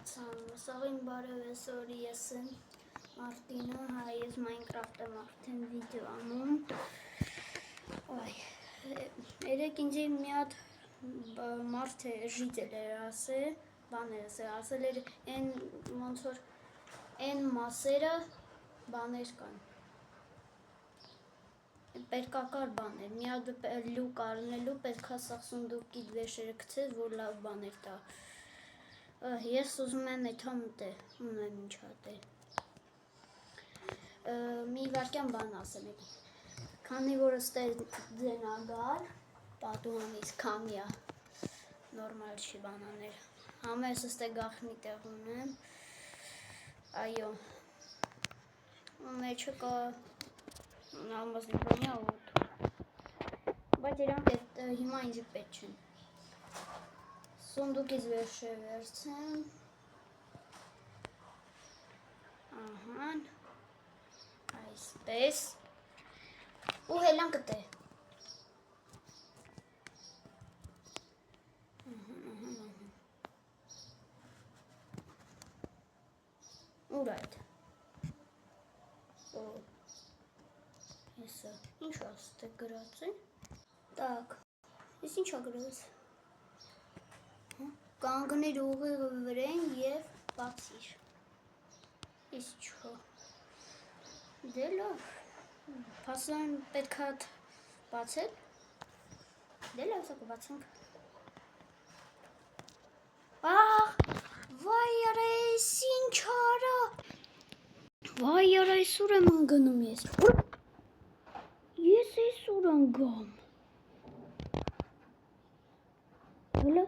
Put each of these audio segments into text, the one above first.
Սաղին բարև այսօր ես եմ Մարտինը, հայ ես Minecraft եմ արդեն վիդեո անում։ Երեք ինձ մի հատ մարդ ժիծել էր ասել, բաներ ասել էր այն ոնց որ այն մասերը բաներ կան։ Պերկակար բաներ, մի հատ լուկ առնելու պետք է սաղ սունդուկի վեշերը գցես, որ լավ բաներ տա։ Ես ուզում եմ էթա մտել, ունեմ ինչ հատել։ Մի վարկյան բան ասեմ եկի։ Քանի որ ստեղ ձենա գալ, պատուհանից քամիա, նորմալ չի բանաներ։ Համես ստեղ գախնի տեղ ունեմ, այո, մեջը կա նամազի բանյա ոտ, բայց իրանք հիմա ինձ պետք չեն։ Սունդուկից վերջ է վերցեմ, ահան, այսպես, ու հելան կտե, ուր այդ, եսը, ինչ աստ է գրած է, տակ, ես ինչ ա գրած, կանգնիր ուղիղ վրեն և բացիր, ես չո, դե լավ, պասան պետք հատ բացել, դե լավ սա կբացենք, վայ արա ես ինչ արա, վայ արա ես ուր եմ ընգնում ես ուր ընգամ, հլը,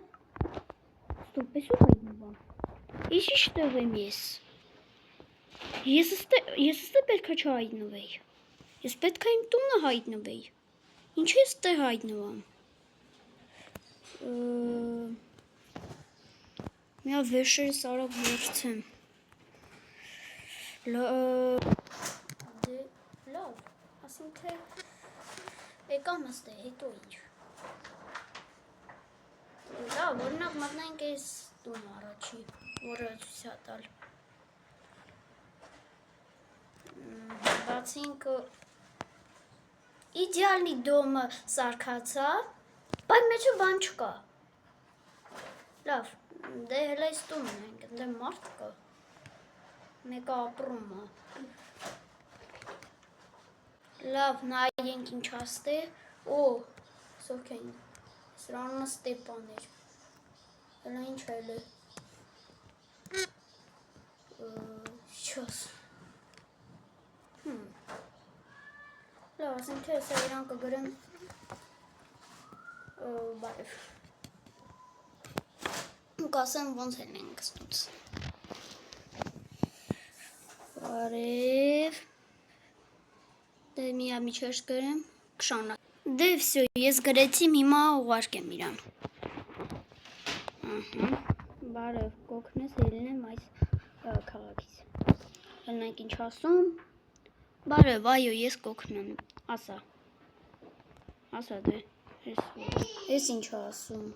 ստոպ ես ուր հայտնվամ, ես ինչ տեղ եմ ես ստե պետք է չհայտնվեի, ես պետք է իմ տունը հայտնվեի, ինչ ես տեղ հայտնվամ, միա վեշերս արագ վերցեմ, լավ, ասում թե եկամ աստե, հետո ինչ, լավ, որնակ մտնենք ես տուն առաջի, որը ցույց ա տալ, բացինք իդեալնի դոմը սարքացա, բայց մեջը բան չկա, լավ, դե հելա ես տուն ենք, դե մարդ կա, մեկը ապրում ա, լավ, նայենք ինչ աստե, սոք են, սրանունը Ստեպան էր, հելա ինչ էլ է, չոս, լավ, ասեմ թե սա իրան կգրեմ, բարև, կասեմ ոնց էլ ենք ստուց, բարև, դե միա միջերս գրեմ, կշանակ, դե վսյո, ես գրեցիմ հիմա ուղարկեմ իրան, բարև, կոգնես ելնեմ այս քաղաքից, հելնենք ինչ ասում, բարև, այո, ես կոգնեմ, ասա դե, ես ինչ ասում,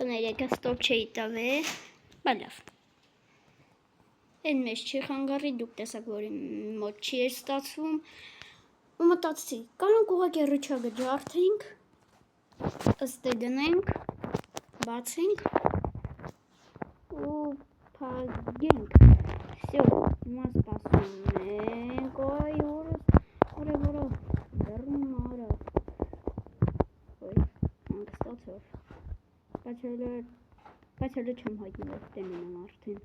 կներեկը ստոպ չէի տավե, բա լավ, են մեզ չի խանգարի, դուք տեսակ, որ մոտ չի էր ստացվում, ու մտածի, կանոնք ուղակ ռիչագը ջարդենք, ըստե դնենք, բացենք, ու պագենք, վսյո, հիմա սպասում ենք, ոյ, որը, դրում արա, ոյ, անգստացով, բայց հելը չեմ հայտնվել, տենում եմ արդեն,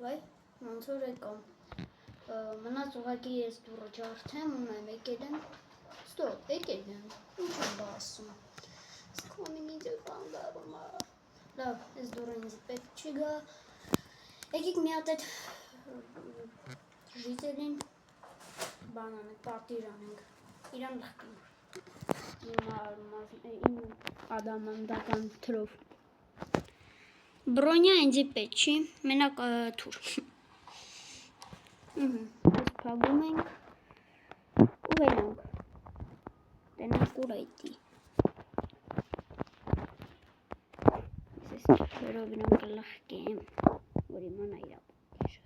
վայ, ոնց որ եկամ, մնաց ուղակի ես դուրը ջարդեմ, ունեմ եկել եմ, ստոպ, եկել եմ, ինչ եմ բասում, սկոմին ինձ է կանգարում, Լավ, այս դուրը ինձ պետք չի գա։ Եկեք մի հատ այդ ժիտելին բան անենք, պատիր անենք։ Իրան լխկենք։ Իմ ադամանդական թրով։ Բրոնյա ինձ պետք չի, մենակ թուր։ Այս փագում ենք ու վերանք։ Տենանք ուր այդի։ Ես վերով իրանք լխկեմ, որ իմանա իրա պատիժը։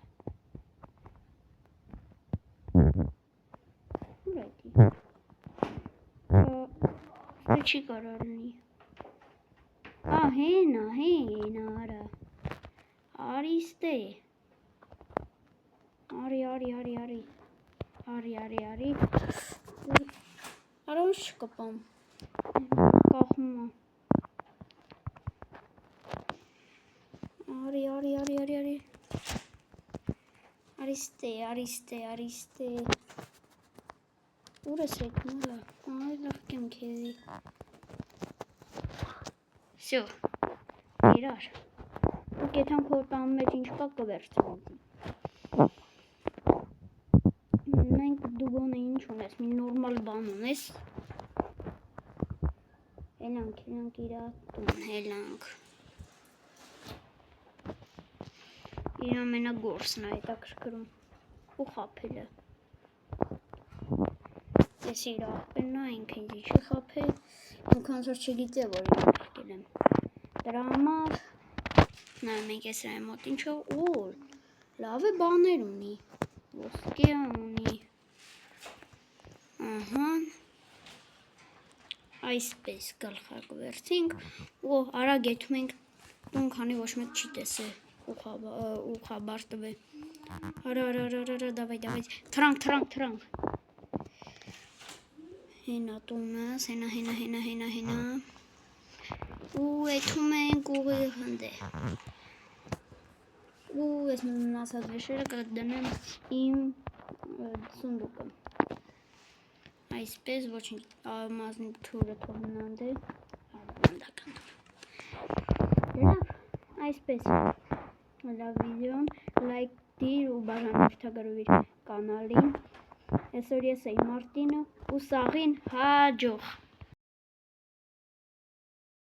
Ուր այդի։ Ստե չի կարար լինի։ Հենա, արա։ Արի ստե։ Արի։ Արա ոնց չկպամ։ Կախում է։ Արի։ Արի ստե։ Ուր ես եկնում լա։ Արի լախկեմ քեզի։ Всё։ Իրար։ Ու կեթան քո տան մեջ ինչ կա կվերցնի։ Մենք դու գոնե ինչ ունես, մի նորմալ բան ունես։ Հելանք իրա տուն, հելանք։ Իրա մենա գործն է հետաքրքրում ու խափելը։ Ես իր աղբենն ինքը ինձ չի խափել, ինքան որ չգիտե, որ իրան լխկել եմ։ Դրա համար նայում ենք ես այն մոտ ինչով ու լավ է բաներ ունի, ոսկե ունի, այսպես գլխակ վերցինք ու արագ եթում ենք տուն, քանի ոչ մեկ չի տեսել ու խաբար տվե։ Արա, դավայ, թրանք։ Հենա տունս, հենա։ Ու եթում ենք ուղի հնդե։ Ու ես մնացած վեշերը կդնեմ իմ սունդուկը։ Այսպես ոչինչ մազնիկ թուրը թող մնանդ է, ադամանդական թուր։ Լավ, այսպես լավ վիդեոն, լայք դիր ու բաժանորդագրվիր կանալին։ Այսօր ես էի Մարտինը ու սաղին հաջող։